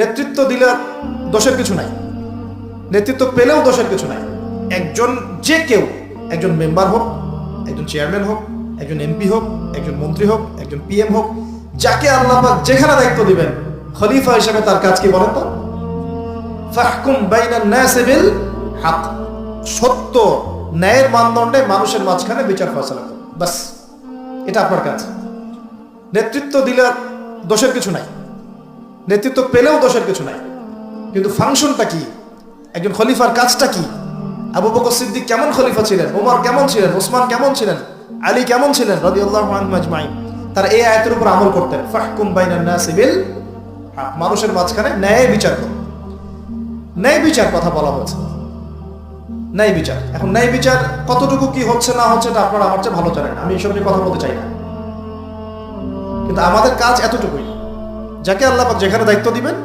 নেতৃত্ব দিলে দোষের কিছু নাই, নেতৃত্ব পেলেও দোষের কিছু নাই। একজন যে কেউ, একজন মেম্বার হোক, একজন চেয়ারম্যান হোক, একজন এমপি হোক, একজন মন্ত্রী হোক, একজন পিএম হোক, যাকে আল্লাহ পাক যেখানে দায়িত্ব দিবেন, খলিফা হিসেবে তার কাজ কি বলেন তো? ফাহকুম বাইনান নাসি বিল হক, সত্য ন্যায়ের মানদণ্ডে মানুষের মাঝখানে বিচার ফয়সালা করুন, বাস, এটা আপনার কাজ। নেতৃত্ব দিলে দোষের কিছু নাই, নেতৃত্ব পেলেও দোষের কিছু নাই, কিন্তু ফাংশনটা কি? একজন খলিফার কাজটা কি? আবু বকর সিদ্দিক কেমন খলিফা ছিলেন, ওমর কেমন ছিলেন, ওসমান কেমন ছিলেন, আলী কেমন ছিলেন রাদিয়াল্লাহু আনহুম আজমাইন? তারা এই আয়াতের উপর আমল করতেন, ফাহকুম বাইনান নাসি বিল হক, মানুষের মাঝখানে ন্যায় বিচার করুন। ন্যায় বিচার কথা বলা হয়েছে, ন্যায় বিচার। এখন ন্যায় বিচার কতটুকু কি হচ্ছে না হচ্ছে এটা আপনারা আমার চেয়ে ভালো জানেন, আমি এইসব নিয়ে কথা বলতে চাই না, কিন্তু আমাদের কাজ এতটুকুই, যাকে আল্লাহ পাক যেখানে দায়িত্ব দিবেন